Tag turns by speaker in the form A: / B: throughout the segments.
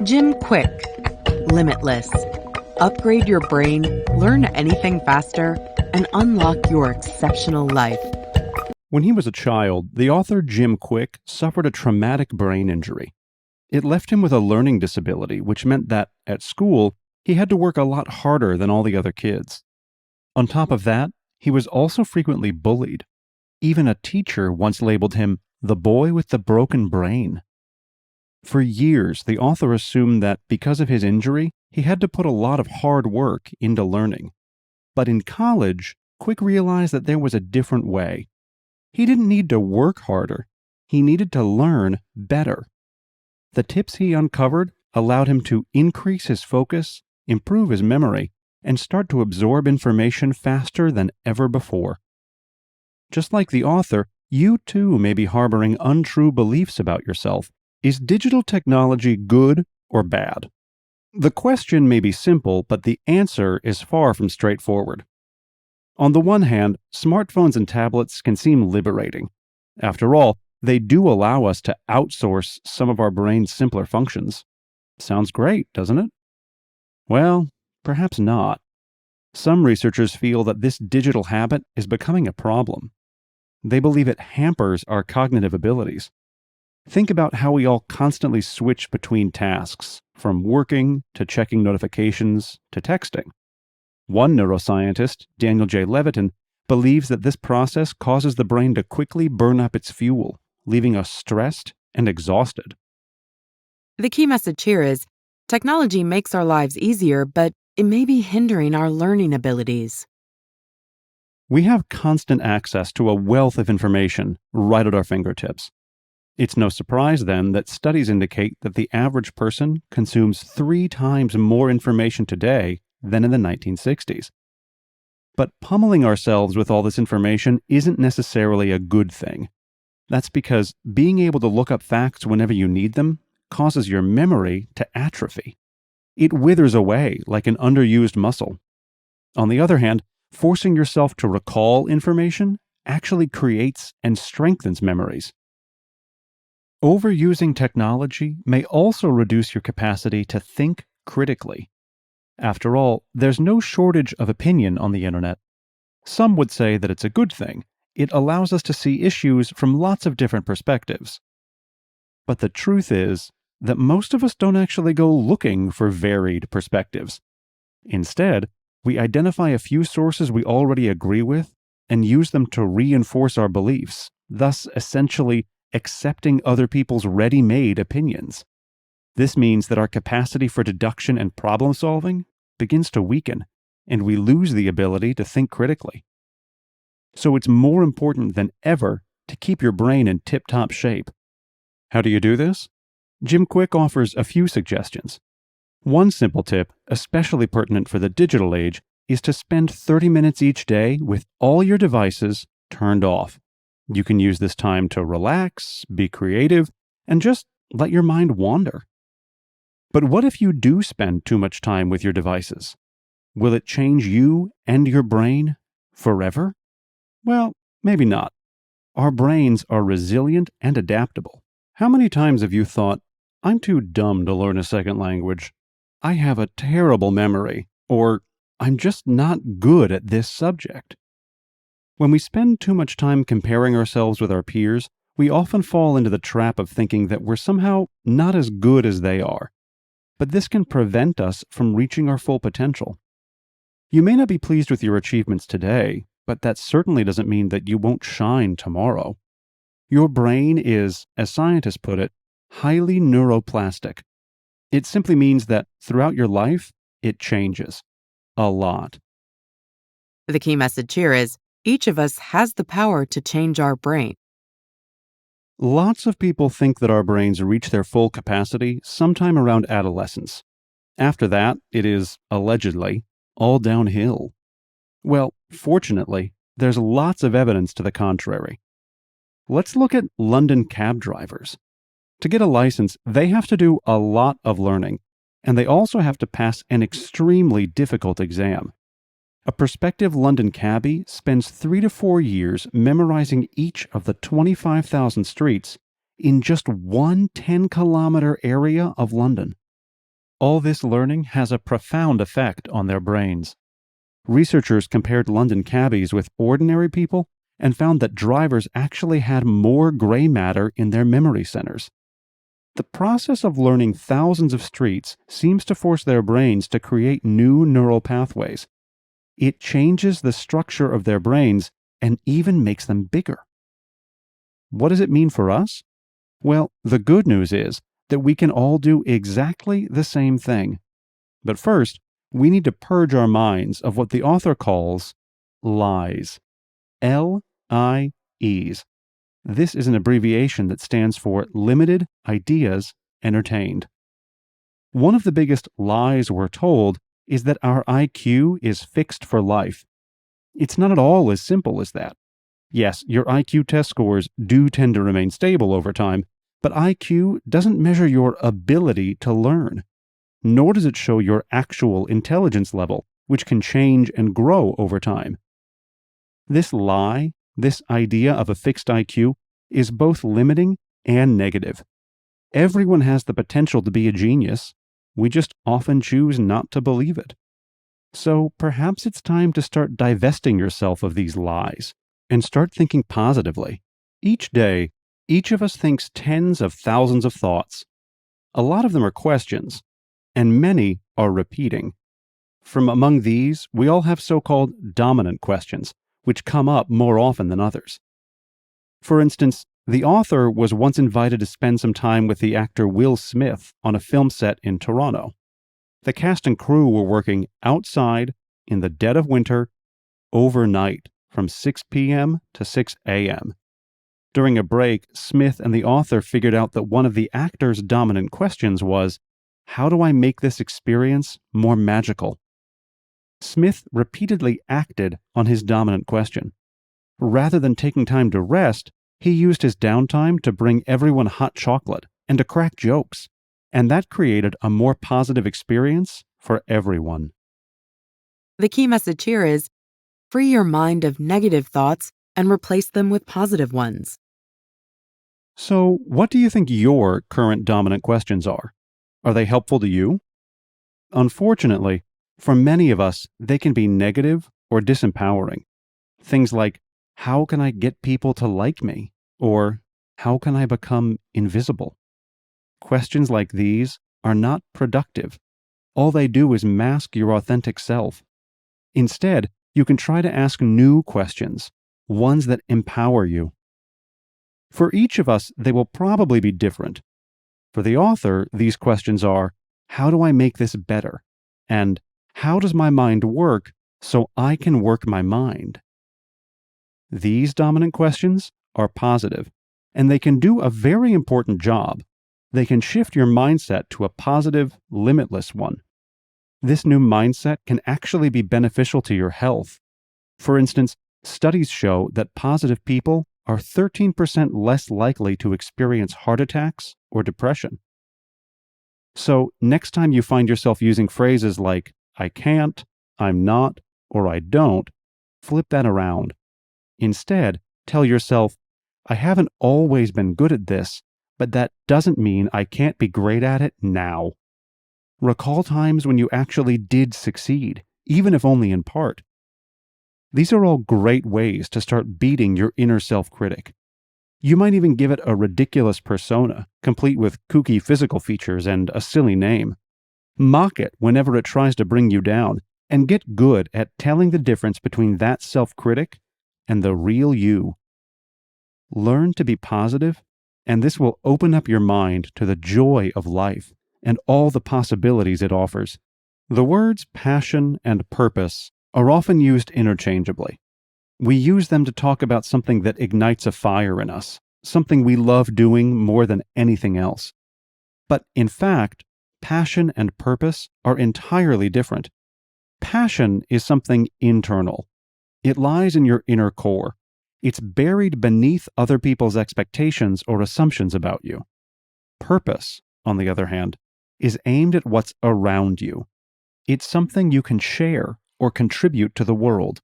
A: Jim Kwik, Limitless. Upgrade your brain, learn anything faster, and unlock your exceptional life.
B: When he was a child, the author Jim Kwik suffered a traumatic brain injury. It left him with a learning disability, which meant that, at school, he had to work a lot harder than all the other kids. On top of that, he was also frequently bullied. Even a teacher once labeled him the boy with the broken brain. For years, the author assumed that because of his injury, he had to put a lot of hard work into learning. But in college, Kwik realized that there was a different way. He didn't need to work harder. He needed to learn better. The tips he uncovered allowed him to increase his focus, improve his memory, and start to absorb information faster than ever before. Just like the author, you too may be harboring untrue beliefs about yourself. Is digital technology good or bad? The question may be simple, but the answer is far from straightforward. On the one hand, smartphones and tablets can seem liberating. After all, they do allow us to outsource some of our brain's simpler functions. Sounds great, doesn't it? Well, perhaps not. Some researchers feel that this digital habit is becoming a problem. They believe it hampers our cognitive abilities. Think about how we all constantly switch between tasks, from working to checking notifications to texting. One neuroscientist, Daniel J. Levitin, believes that this process causes the brain to quickly burn up its fuel, leaving us stressed and exhausted.
A: The key message here is technology makes our lives easier, but it may be hindering our learning abilities.
B: We have constant access to a wealth of information right at our fingertips. It's no surprise, then, that studies indicate that the average person consumes 3 times more information today than in the 1960s. But pummeling ourselves with all this information isn't necessarily a good thing. That's because being able to look up facts whenever you need them causes your memory to atrophy. It withers away like an underused muscle. On the other hand, forcing yourself to recall information actually creates and strengthens memories. Overusing technology may also reduce your capacity to think critically. After all, there's no shortage of opinion on the internet. Some would say that it's a good thing. It allows us to see issues from lots of different perspectives. But the truth is that most of us don't actually go looking for varied perspectives. Instead, we identify a few sources we already agree with and use them to reinforce our beliefs, thus essentially accepting other people's ready-made opinions. This means that our capacity for deduction and problem-solving begins to weaken, and we lose the ability to think critically. So it's more important than ever to keep your brain in tip-top shape. How do you do this? Jim Kwik offers a few suggestions. One simple tip, especially pertinent for the digital age, is to spend 30 minutes each day with all your devices turned off. You can use this time to relax, be creative, and just let your mind wander. But what if you do spend too much time with your devices? Will it change you and your brain forever? Well, maybe not. Our brains are resilient and adaptable. How many times have you thought, I'm too dumb to learn a second language, I have a terrible memory, or I'm just not good at this subject? When we spend too much time comparing ourselves with our peers, we often fall into the trap of thinking that we're somehow not as good as they are. But this can prevent us from reaching our full potential. You may not be pleased with your achievements today, but that certainly doesn't mean that you won't shine tomorrow. Your brain is, as scientists put it, highly neuroplastic. It simply means that throughout your life, it changes. A lot.
A: The key message here is each of us has the power to change our brain.
B: Lots of people think that our brains reach their full capacity sometime around adolescence. After that, it is, allegedly, all downhill. Well, fortunately, there's lots of evidence to the contrary. Let's look at London cab drivers. To get a license, they have to do a lot of learning, and they also have to pass an extremely difficult exam. A prospective London cabbie spends 3 to 4 years memorizing each of the 25,000 streets in just one 10-kilometer area of London. all this learning has a profound effect on their brains. Researchers compared London cabbies with ordinary people and found that drivers actually had more gray matter in their memory centers. The process of learning thousands of streets seems to force their brains to create new neural pathways. It changes the structure of their brains and even makes them bigger. What does it mean for us? Well, the good news is that we can all do exactly the same thing. But first, we need to purge our minds of what the author calls lies. L-I-Es. This is an abbreviation that stands for Limited Ideas Entertained. One of the biggest lies we're told is that our IQ is fixed for life. It's not at all as simple as that. Yes, your IQ test scores do tend to remain stable over time, but IQ doesn't measure your ability to learn, nor does it show your actual intelligence level, which can change and grow over time. This lie, this idea of a fixed IQ, is both limiting and negative. Everyone has the potential to be a genius. We just often choose not to believe it. So perhaps it's time to start divesting yourself of these lies and start thinking positively. Each day, each of us thinks tens of thousands of thoughts. A lot of them are questions, and many are repeating. From among these, we all have so-called dominant questions, which come up more often than others. For instance, the author was once invited to spend some time with the actor Will Smith on a film set in Toronto. The cast and crew were working outside in the dead of winter, overnight, from 6 p.m. to 6 a.m. During a break, Smith and the author figured out that one of the actor's dominant questions was, "How do I make this experience more magical?" Smith repeatedly acted on his dominant question. Rather than taking time to rest, he used his downtime to bring everyone hot chocolate and to crack jokes, and that created a more positive experience for everyone.
A: The key message here is free your mind of negative thoughts and replace them with positive ones.
B: So, what do you think your current dominant questions are? Are they helpful to you? Unfortunately, for many of us, they can be negative or disempowering. Things like, how can I get people to like me? Or, how can I become invisible? Questions like these are not productive. All they do is mask your authentic self. Instead, you can try to ask new questions, ones that empower you. For each of us, they will probably be different. For the author, these questions are, how do I make this better? And how does my mind work so I can work my mind? These dominant questions are positive, and they can do a very important job. They can shift your mindset to a positive, limitless one. This new mindset can actually be beneficial to your health. For instance, studies show that positive people are 13% less likely to experience heart attacks or depression. So, next time you find yourself using phrases like, I can't, I'm not, or I don't, flip that around. Instead, tell yourself, I haven't always been good at this, but that doesn't mean I can't be great at it now. Recall times when you actually did succeed, even if only in part. These are all great ways to start beating your inner self-critic. You might even give it a ridiculous persona, complete with kooky physical features and a silly name. Mock it whenever it tries to bring you down, and get good at telling the difference between that self-critic and the real you. Learn to be positive, and this will open up your mind to the joy of life and all the possibilities it offers. The words passion and purpose are often used interchangeably. We use them to talk about something that ignites a fire in us, something we love doing more than anything else. But in fact, passion and purpose are entirely different. Passion is something internal. It lies in your inner core. It's buried beneath other people's expectations or assumptions about you. Purpose, on the other hand, is aimed at what's around you. It's something you can share or contribute to the world.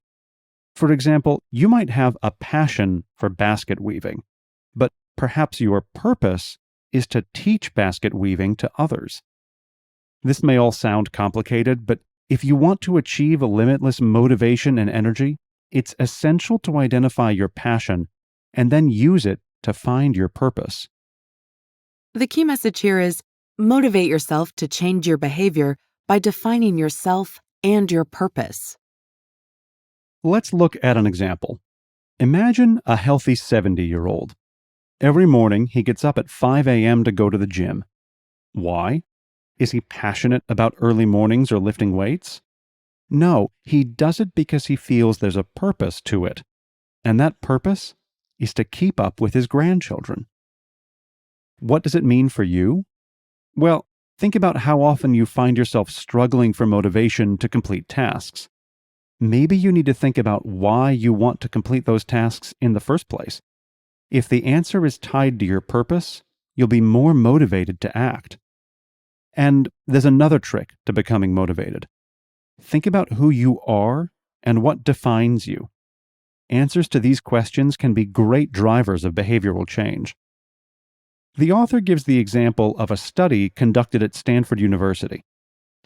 B: For example, you might have a passion for basket weaving, but perhaps your purpose is to teach basket weaving to others. This may all sound complicated, but if you want to achieve a limitless motivation and energy, it's essential to identify your passion and then use it to find your purpose.
A: The key message here is motivate yourself to change your behavior by defining yourself and your purpose.
B: Let's look at an example. Imagine a healthy 70-year-old. Every morning, he gets up at 5 a.m. to go to the gym. Why? Is he passionate about early mornings or lifting weights? No, he does it because he feels there's a purpose to it. And that purpose is to keep up with his grandchildren. What does it mean for you? Well, think about how often you find yourself struggling for motivation to complete tasks. Maybe you need to think about why you want to complete those tasks in the first place. If the answer is tied to your purpose, you'll be more motivated to act. And there's another trick to becoming motivated. Think about who you are and what defines you. Answers to these questions can be great drivers of behavioral change. The author gives the example of a study conducted at Stanford University.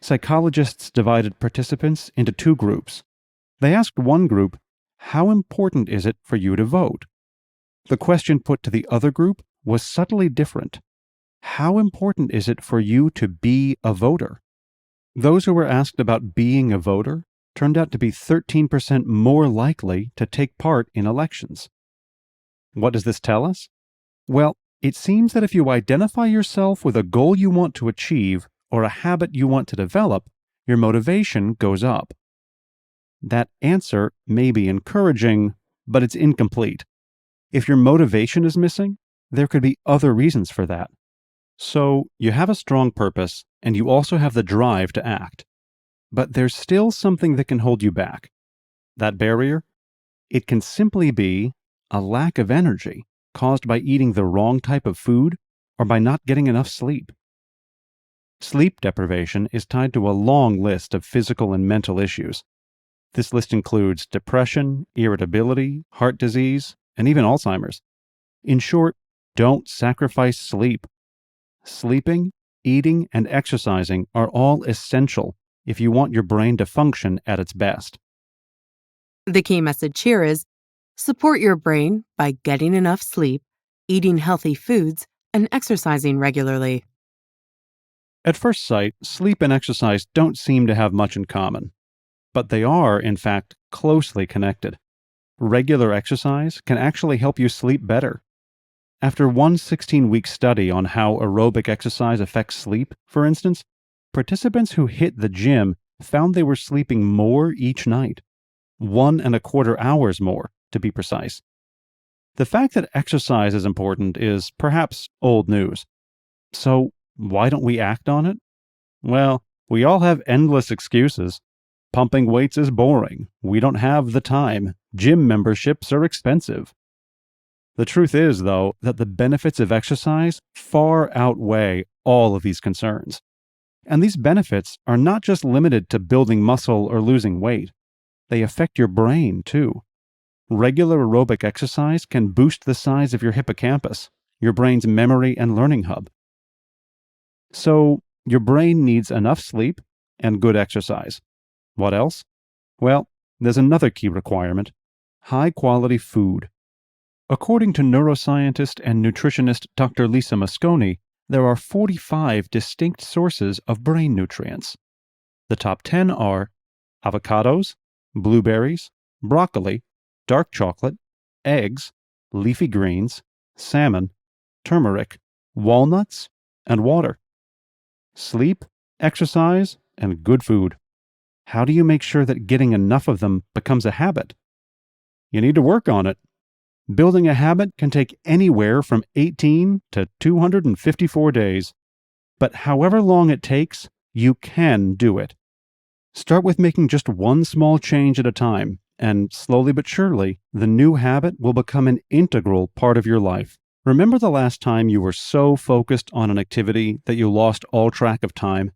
B: Psychologists divided participants into two groups. They asked one group, "How important is it for you to vote?" The question put to the other group was subtly different. How important is it for you to be a voter? Those who were asked about being a voter turned out to be 13% more likely to take part in elections. What does this tell us? Well, it seems that if you identify yourself with a goal you want to achieve or a habit you want to develop, your motivation goes up. That answer may be encouraging, but it's incomplete. If your motivation is missing, there could be other reasons for that. So, you have a strong purpose, and you also have the drive to act. But there's still something that can hold you back. That barrier? It can simply be a lack of energy caused by eating the wrong type of food or by not getting enough sleep. Sleep deprivation is tied to a long list of physical and mental issues. This list includes depression, irritability, heart disease, and even Alzheimer's. In short, don't sacrifice sleep. Sleeping, eating, and exercising are all essential if you want your brain to function at its best.
A: The key message here is support your brain by getting enough sleep, eating healthy foods, and exercising regularly.
B: At first sight, sleep and exercise don't seem to have much in common, but they are, in fact, closely connected. Regular exercise can actually help you sleep better. After one 16-week study on how aerobic exercise affects sleep, for instance, participants who hit the gym found they were sleeping more each night, 1.25 hours more, to be precise. The fact that exercise is important is perhaps old news. So, why don't we act on it? Well, we all have endless excuses. Pumping weights is boring. We don't have the time. Gym memberships are expensive. The truth is, though, that the benefits of exercise far outweigh all of these concerns. And these benefits are not just limited to building muscle or losing weight. They affect your brain, too. Regular aerobic exercise can boost the size of your hippocampus, your brain's memory and learning hub. So, your brain needs enough sleep and good exercise. What else? Well, there's another key requirement: high-quality food. According to neuroscientist and nutritionist Dr. Lisa Mosconi, there are 45 distinct sources of brain nutrients. The top 10 are avocados, blueberries, broccoli, dark chocolate, eggs, leafy greens, salmon, turmeric, walnuts, and water. Sleep, exercise, and good food. How do you make sure that getting enough of them becomes a habit? You need to work on it. Building a habit can take anywhere from 18 to 254 days. But however long it takes, you can do it. Start with making just one small change at a time, and slowly but surely, the new habit will become an integral part of your life. Remember the last time you were so focused on an activity that you lost all track of time?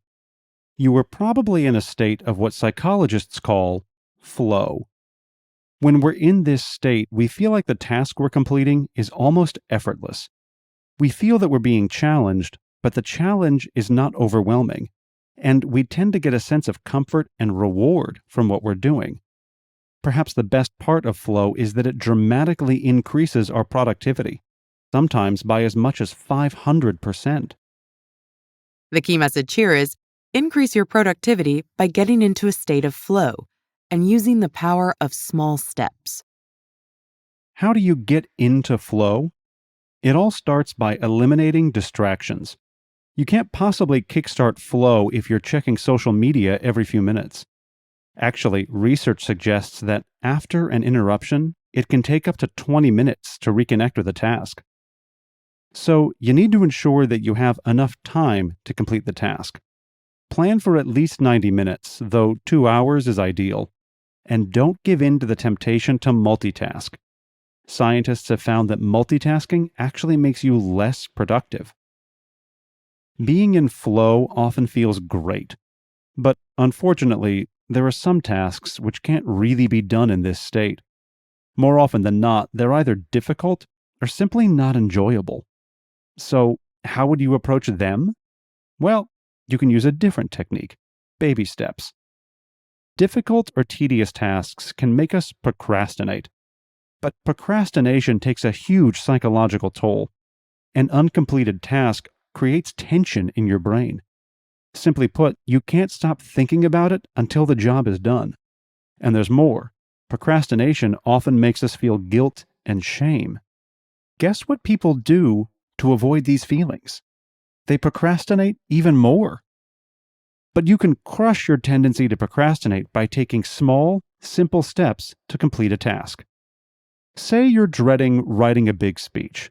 B: You were probably in a state of what psychologists call flow. When we're in this state, we feel like the task we're completing is almost effortless. We feel that we're being challenged, but the challenge is not overwhelming. and we tend to get a sense of comfort and reward from what we're doing. Perhaps the best part of flow is that it dramatically increases our productivity, sometimes by as much as 500%.
A: The key message here is increase your productivity by getting into a state of flow and using the power of small steps.
B: How do you get into flow? It all starts by eliminating distractions. You can't possibly kickstart flow if you're checking social media every few minutes. Actually, research suggests that after an interruption, it can take up to 20 minutes to reconnect with a task. So, you need to ensure that you have enough time to complete the task. Plan for at least 90 minutes, though 2 hours is ideal. And don't give in to the temptation to multitask. Scientists have found that multitasking actually makes you less productive. Being in flow often feels great, but unfortunately, there are some tasks which can't really be done in this state. More often than not, they're either difficult or simply not enjoyable. So, how would you approach them? Well, you can use a different technique: baby steps. Difficult or tedious tasks can make us procrastinate. But procrastination takes a huge psychological toll. An uncompleted task creates tension in your brain. Simply put, you can't stop thinking about it until the job is done. And there's more. Procrastination often makes us feel guilt and shame. Guess what people do to avoid these feelings? They procrastinate even more. But you can crush your tendency to procrastinate by taking small, simple steps to complete a task. Say you're dreading writing a big speech.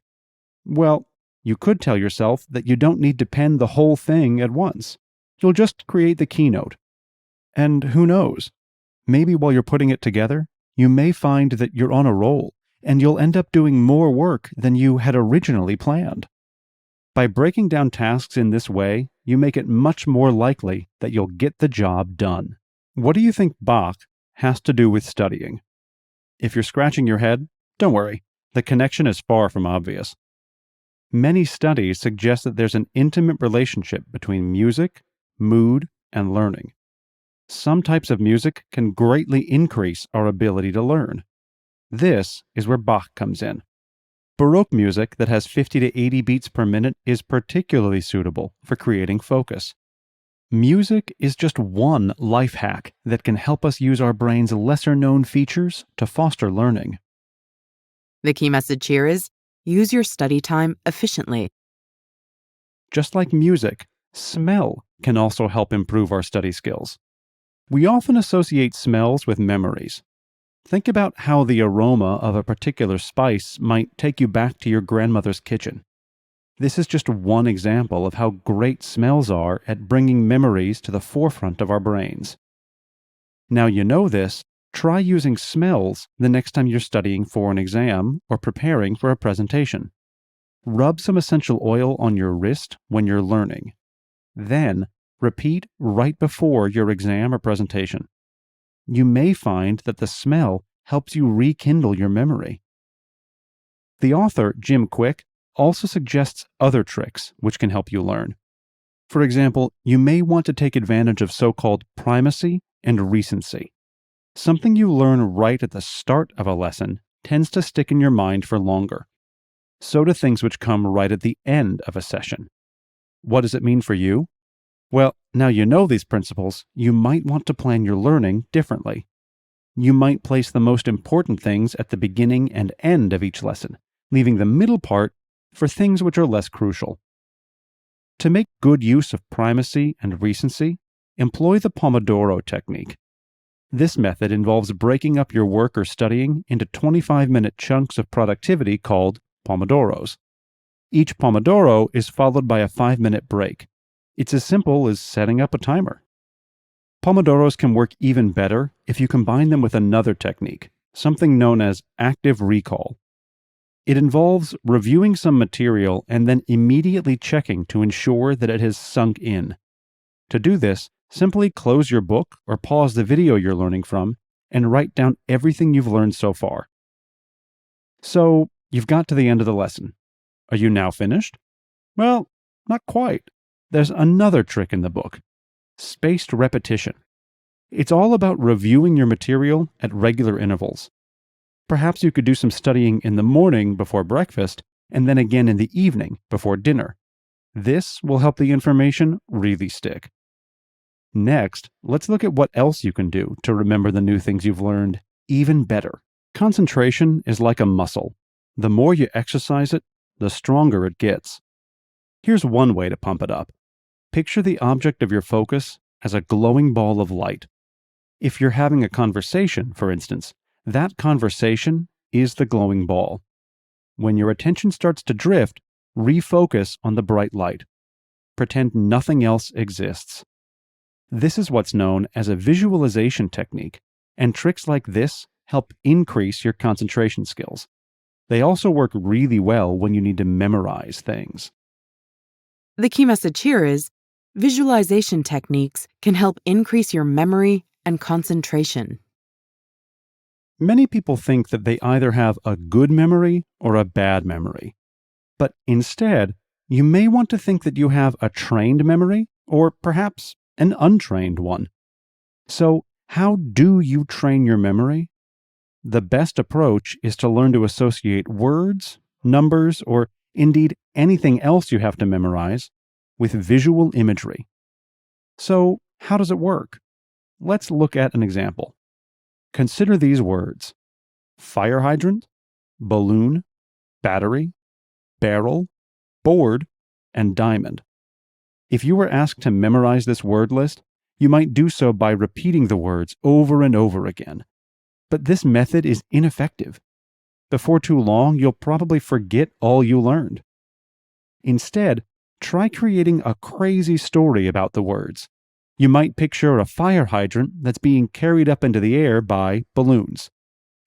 B: Well, you could tell yourself that you don't need to pen the whole thing at once. You'll just create the keynote. And who knows? Maybe while you're putting it together, you may find that you're on a roll, and you'll end up doing more work than you had originally planned. By breaking down tasks in this way, you make it much more likely that you'll get the job done. What do you think Bach has to do with studying? If you're scratching your head, don't worry, the connection is far from obvious. Many studies suggest that there's an intimate relationship between music, mood, and learning. Some types of music can greatly increase our ability to learn. This is where Bach comes in. Baroque music that has 50 to 80 beats per minute is particularly suitable for creating focus. Music is just one life hack that can help us use our brain's lesser-known features to foster learning.
A: The key message here is use your study time efficiently.
B: Just like music, smell can also help improve our study skills. We often associate smells with memories. Think about how the aroma of a particular spice might take you back to your grandmother's kitchen. This is just one example of how great smells are at bringing memories to the forefront of our brains. Now you know this, try using smells the next time you're studying for an exam or preparing for a presentation. Rub some essential oil on your wrist when you're learning. Then, repeat right before your exam or presentation. You may find that the smell helps you rekindle your memory. The author, Jim Kwik, also suggests other tricks which can help you learn. For example, you may want to take advantage of so-called primacy and recency. Something you learn right at the start of a lesson tends to stick in your mind for longer. So do things which come right at the end of a session. What does it mean for you? Well, now you know these principles, you might want to plan your learning differently. You might place the most important things at the beginning and end of each lesson, leaving the middle part for things which are less crucial. To make good use of primacy and recency, employ the Pomodoro technique. This method involves breaking up your work or studying into 25-minute chunks of productivity called Pomodoros. Each Pomodoro is followed by a 5-minute break. It's as simple as setting up a timer. Pomodoros can work even better if you combine them with another technique, something known as active recall. It involves reviewing some material and then immediately checking to ensure that it has sunk in. To do this, simply close your book or pause the video you're learning from and write down everything you've learned so far. So, you've got to the end of the lesson. Are you now finished? Well, not quite. There's another trick in the book. spaced repetition. It's all about reviewing your material at regular intervals. Perhaps you could do some studying in the morning before breakfast and then again in the evening before dinner. This will help the information really stick. Next, let's look at what else you can do to remember the new things you've learned even better. Concentration is like a muscle. The more you exercise it, the stronger it gets. Here's one way to pump it up. Picture the object of your focus as a glowing ball of light. If you're having a conversation, for instance, that conversation is the glowing ball. When your attention starts to drift, refocus on the bright light. Pretend nothing else exists. This is what's known as a visualization technique, and tricks like this help increase your concentration skills. They also work really well when you need to memorize things.
A: The key message here is visualization techniques can help increase your memory and concentration.
B: Many people think that they either have a good memory or a bad memory. But instead, you may want to think that you have a trained memory or perhaps an untrained one. So, how do you train your memory? The best approach is to learn to associate words, numbers, or indeed anything else you have to memorize with visual imagery. So, how does it work? Let's look at an example. Consider these words: fire hydrant, balloon, battery, barrel, board, and diamond. If you were asked to memorize this word list, you might do so by repeating the words over and over again. But this method is ineffective. Before too long, you'll probably forget all you learned. Instead, try creating a crazy story about the words. You might picture a fire hydrant that's being carried up into the air by balloons.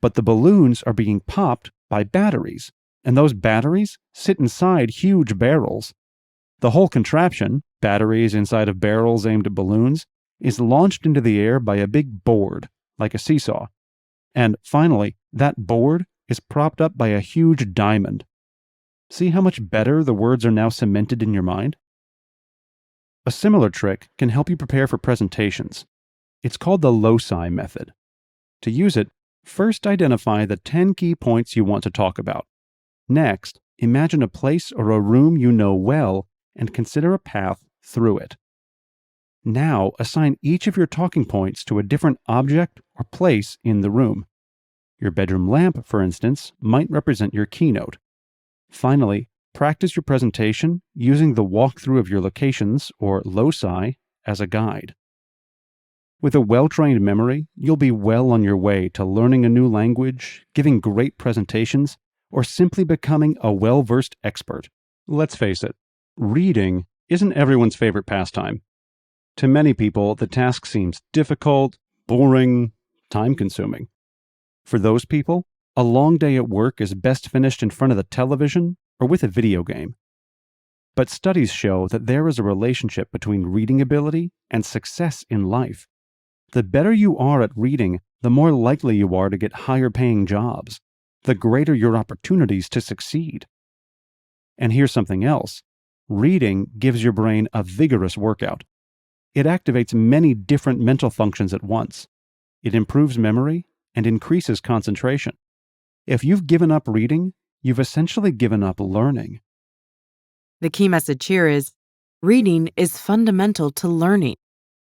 B: But the balloons are being popped by batteries, and those batteries sit inside huge barrels. The whole contraption, batteries inside of barrels aimed at balloons, is launched into the air by a big board, like a seesaw. And finally, that board is propped up by a huge diamond. See how much better the words are now cemented in your mind? A similar trick can help you prepare for presentations. It's called the loci method. To use it, first identify the 10 key points you want to talk about. Next, imagine a place or a room you know well and consider a path through it. Now, assign each of your talking points to a different object or place in the room. Your bedroom lamp, for instance, might represent your keynote. Finally, practice your presentation using the walkthrough of your locations, or loci, as a guide. With a well-trained memory, you'll be well on your way to learning a new language, giving great presentations, or simply becoming a well-versed expert. Let's face it, reading isn't everyone's favorite pastime. To many people, the task seems difficult, boring, time-consuming. For those people, a long day at work is best finished in front of the television or with a video game. But studies show that there is a relationship between reading ability and success in life. The better you are at reading, the more likely you are to get higher-paying jobs, the greater your opportunities to succeed. And here's something else. Reading gives your brain a vigorous workout. It activates many different mental functions at once. It improves memory and increases concentration. If you've given up reading, you've essentially given up learning.
A: The key message here is reading is fundamental to learning,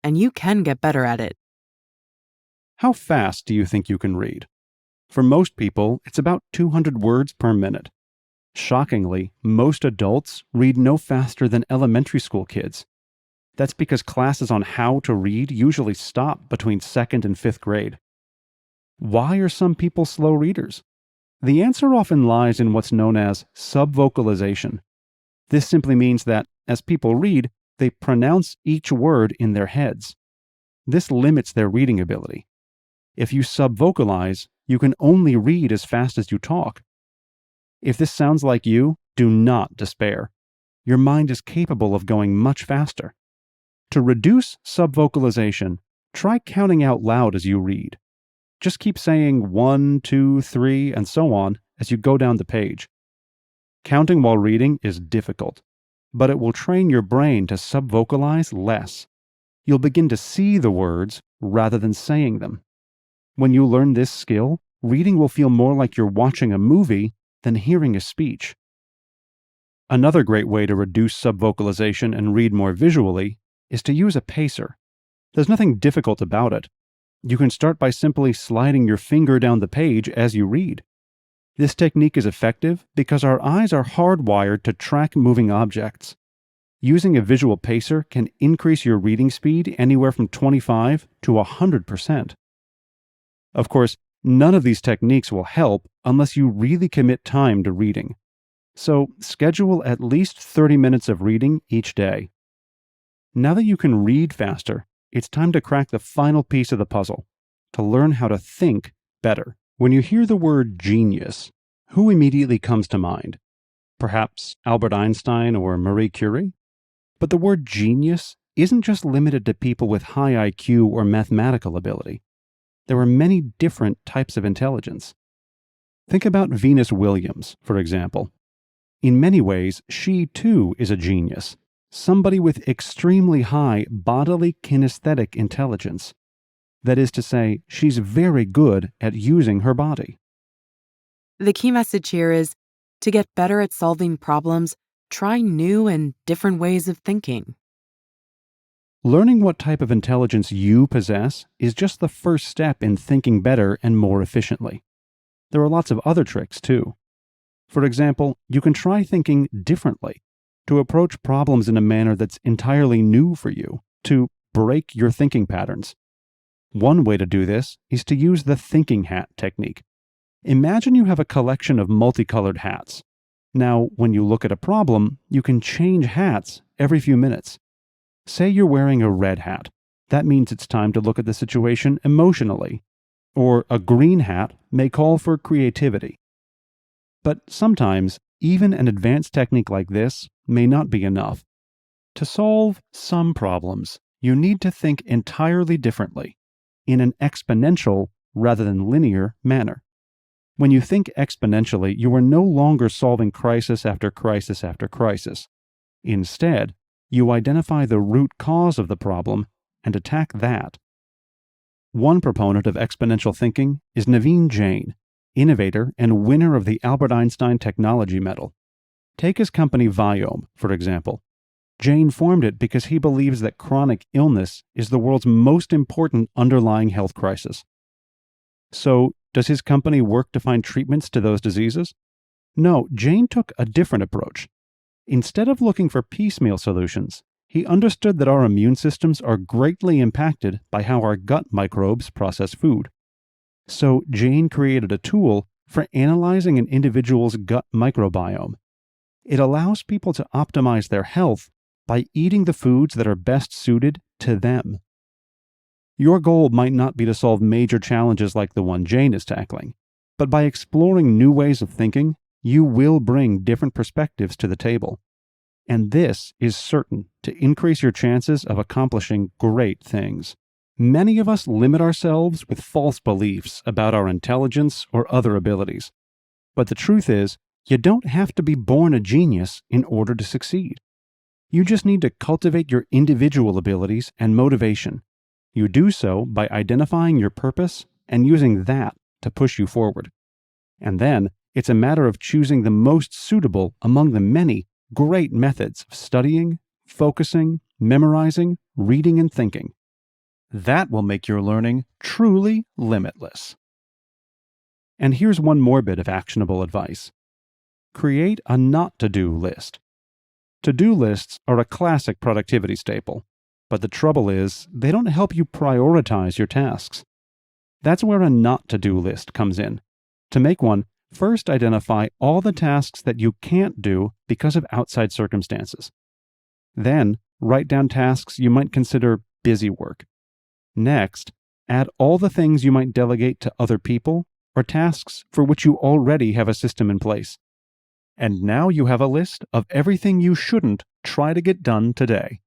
A: and you can get better at it.
B: How fast do you think you can read? For most people, it's about 200 words per minute. Shockingly, most adults read no faster than elementary school kids. That's because classes on how to read usually stop between 2nd and 5th grade. Why are some people slow readers? The answer often lies in what's known as subvocalization. This simply means that, as people read, they pronounce each word in their heads. This limits their reading ability. If you subvocalize, you can only read as fast as you talk. If this sounds like you, do not despair. Your mind is capable of going much faster. To reduce subvocalization, try counting out loud as you read. Just keep saying 1, 2, 3, and so on as you go down the page. Counting while reading is difficult, but it will train your brain to subvocalize less. You'll begin to see the words rather than saying them. When you learn this skill, reading will feel more like you're watching a movie than hearing a speech. Another great way to reduce subvocalization and read more visually is to use a pacer. There's nothing difficult about it. You can start by simply sliding your finger down the page as you read. This technique is effective because our eyes are hardwired to track moving objects. Using a visual pacer can increase your reading speed anywhere from 25 to 100%. Of course, none of these techniques will help unless you really commit time to reading. So, schedule at least 30 minutes of reading each day. Now that you can read faster, it's time to crack the final piece of the puzzle, to learn how to think better. When you hear the word genius, who immediately comes to mind? Perhaps Albert Einstein or Marie Curie? But the word genius isn't just limited to people with high IQ or mathematical ability. There are many different types of intelligence. Think about Venus Williams, for example. In many ways, she too is a genius, somebody with extremely high bodily kinesthetic intelligence. That is to say, she's very good at using her body.
A: The key message here is to get better at solving problems, try new and different ways of thinking.
B: Learning what type of intelligence you possess is just the first step in thinking better and more efficiently. There are lots of other tricks, too. For example, you can try thinking differently, to approach problems in a manner that's entirely new for you, to break your thinking patterns. One way to do this is to use the thinking hat technique. Imagine you have a collection of multicolored hats. Now, when you look at a problem, you can change hats every few minutes. Say you're wearing a red hat. That means it's time to look at the situation emotionally. Or a green hat may call for creativity. But sometimes, even an advanced technique like this may not be enough. To solve some problems, you need to think entirely differently, in an exponential rather than linear manner. When you think exponentially, you are no longer solving crisis after crisis after crisis. Instead, you identify the root cause of the problem and attack that. One proponent of exponential thinking is Naveen Jain, innovator and winner of the Albert Einstein Technology Medal. Take his company Viome, for example. Jain formed it because he believes that chronic illness is the world's most important underlying health crisis. So, does his company work to find treatments to those diseases? No, Jain took a different approach. Instead of looking for piecemeal solutions, he understood that our immune systems are greatly impacted by how our gut microbes process food. So Jain created a tool for analyzing an individual's gut microbiome. It allows people to optimize their health by eating the foods that are best suited to them. Your goal might not be to solve major challenges like the one Jain is tackling, but by exploring new ways of thinking, you will bring different perspectives to the table. And this is certain to increase your chances of accomplishing great things. Many of us limit ourselves with false beliefs about our intelligence or other abilities. But the truth is, you don't have to be born a genius in order to succeed. You just need to cultivate your individual abilities and motivation. You do so by identifying your purpose and using that to push you forward. And then, it's a matter of choosing the most suitable among the many great methods of studying, focusing, memorizing, reading, and thinking. That will make your learning truly limitless. And here's one more bit of actionable advice. Create a not-to-do list. To-do lists are a classic productivity staple, but the trouble is, they don't help you prioritize your tasks. That's where a not-to-do list comes in. To make one, first identify all the tasks that you can't do because of outside circumstances. Then, write down tasks you might consider busy work. Next, add all the things you might delegate to other people or tasks for which you already have a system in place. And now you have a list of everything you shouldn't try to get done today.